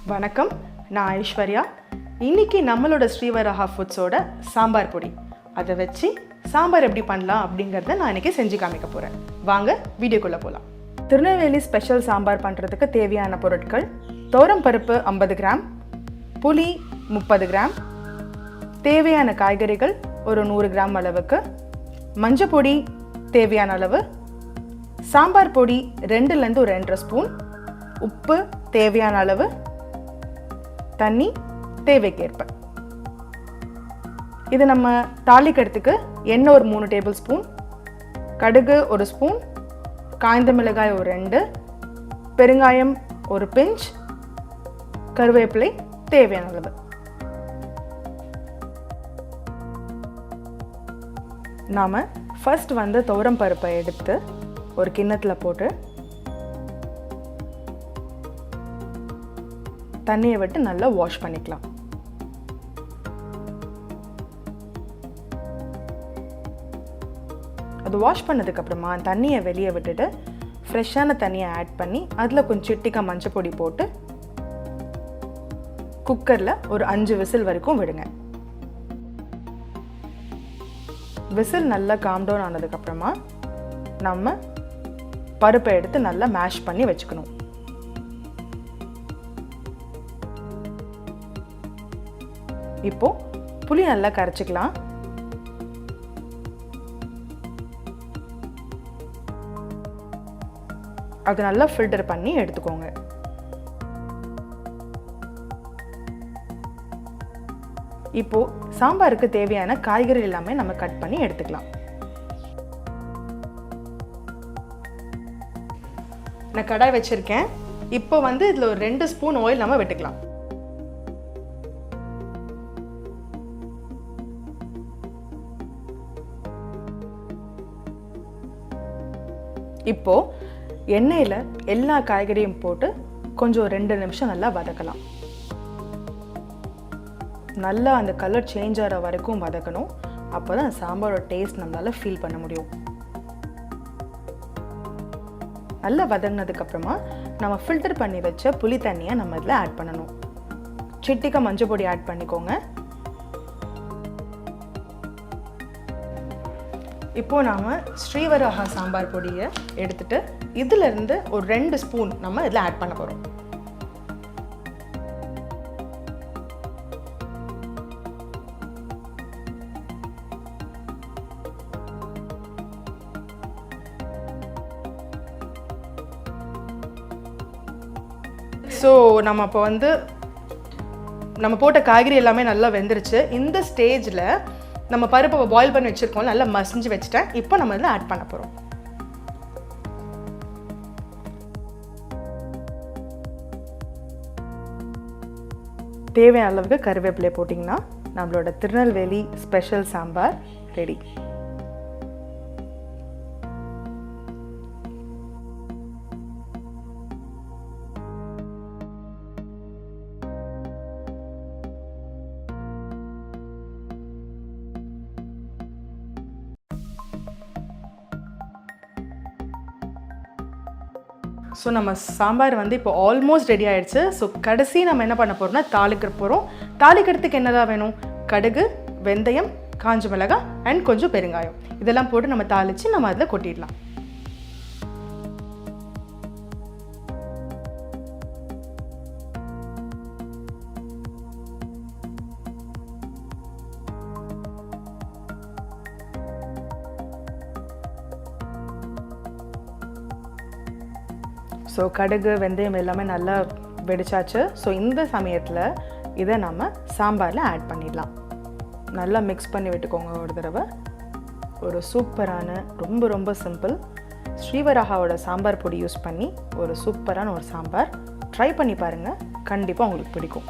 வணக்கம், நான் ஐஸ்வர்யா. இன்றைக்கி நம்மளோட ஸ்ரீவராஹா ஃபுட்ஸோட சாம்பார் பொடி, அதை வச்சு சாம்பார் எப்படி பண்ணலாம் அப்படிங்கிறத நான் இன்றைக்கி செஞ்சு காமிக்க போகிறேன். வாங்க வீடியோக்குள்ளே போகலாம். திருநெல்வேலி ஸ்பெஷல் சாம்பார் பண்ணுறதுக்கு தேவையான பொருட்கள்: துவரம் பருப்பு 50 கிராம், புளி 30 கிராம், தேவையான காய்கறிகள் ஒரு 100 கிராம் அளவுக்கு, மஞ்சள் பொடி தேவையான அளவு, சாம்பார் பொடி 2லேருந்து ஒரு 2.5 ஸ்பூன், உப்பு தேவையான அளவு, தண்ணி தேவைக்கேற்ப. இது நம்ம தாளிக்கிறதுக்கு எண்ணெய் ஒரு 3 டேபிள் ஸ்பூன், கடுகு ஒரு ஸ்பூன், காய்ந்த மிளகாய் ஒரு 2, பெருங்காயம் ஒரு பிஞ்ச், கருவேப்பிலை தேவையான அளவு. நாம் ஃபர்ஸ்ட் துவரம் பருப்பை எடுத்து ஒரு கிண்ணத்தில் போட்டு தண்ணியை விட்டு நல்லா வாஷ் பண்ணிக்கலாம். அது வாஷ் பண்ணதுக்கப்புறமா தண்ணியை வெளியே விட்டுட்டு ஃப்ரெஷ்ஷான தண்ணியை ஆட் பண்ணி அதில் கொஞ்சம் சிட்டிக்காய் மஞ்சள் பொடி போட்டு குக்கரில் ஒரு 5 விசில் வரைக்கும் விடுங்க. விசில் நல்லா காம் டவுன் ஆனதுக்கப்புறமா நம்ம பருப்பை எடுத்து நல்லா மேஷ் பண்ணி வச்சுக்கணும். இப்போ புளி நல்லா கரைச்சிக்கலாம். அது நல்லா ஃபில்டர் பண்ணி எடுத்துக்கோங்க. இப்போ சாம்பாருக்கு தேவையான காய்கறி எல்லாமே நம்ம கட் பண்ணி எடுத்துக்கலாம். நான் கடாய் வச்சிருக்கேன். இப்போ இதில் ஒரு 2 ஸ்பூன் ஆயில் நம்ம விட்டுக்கலாம். இப்போ எண்ணெயில் எல்லா காய்கறியும் போட்டு கொஞ்சம் 2 நிமிஷம் நல்லா வதக்கலாம். நல்லா அந்த கலர் சேஞ்ச் ஆகிற வரைக்கும் வதக்கணும். அப்போ தான் சாம்பாரோட டேஸ்ட் நம்மளால் ஃபீல் பண்ண முடியும். நல்லா வதங்கினதுக்கப்புறமா நம்ம ஃபில்டர் பண்ணி வச்ச புளி தண்ணியை நம்ம இதில் ஆட் பண்ணணும். சிட்டிக்காய் மஞ்சள் பொடி ஆட் பண்ணிக்கோங்க. இப்போது நாம் ஸ்ரீவராஹா சாம்பார் பொடியை எடுத்துகிட்டு இதிலிருந்து ஒரு 2 ஸ்பூன் நம்ம இதில் ஆட் பண்ண போகிறோம். ஸோ நம்ம இப்போ நம்ம போட்ட காய்கறி எல்லாமே நல்லா வெந்துருச்சு. இந்த ஸ்டேஜில் நம்ம பருப்பை பாயில் பண்ணி வச்சுருக்கோம், நல்லா மசிஞ்சு வச்சுட்டேன். இப்போ நம்ம இதில் ஆட் பண்ண போகிறோம். தேவையான அளவுக்கு கருவேப்பிலை போட்டிங்கன்னா நம்மளோட Tirunelveli special sambar ready. So நம்ம சாம்பார் இப்போ ஆல்மோஸ்ட் ரெடி ஆகிடுச்சு. ஸோ கடைசி நம்ம என்ன பண்ண போகிறோம்னா தாளிக்க போகிறோம். தாளிக்கிறதுக்கு என்னதான் வேணும்? கடுகு, வெந்தயம், காஞ்ச மிளகாய் அண்ட் கொஞ்சம் பெருங்காயம், இதெல்லாம் போட்டு நம்ம தாளித்து நம்ம அதில் கொட்டிடலாம். ஸோ கடுகு, வெந்தயம் எல்லாமே நல்லா வெடிச்சாச்சு. ஸோ இந்த சமயத்தில் இதை நம்ம சாம்பாரில் ஆட் பண்ணிடலாம். நல்லா மிக்ஸ் பண்ணி விட்டுக்கோங்க ஒரு தடவை. ஒரு சூப்பரான, ரொம்ப ரொம்ப சிம்பிள் ஸ்ரீவராஹாவோட சாம்பார் பொடி யூஸ் பண்ணி ஒரு சூப்பரான ஒரு சாம்பார் ட்ரை பண்ணி பாருங்கள். கண்டிப்பாக உங்களுக்கு பிடிக்கும்.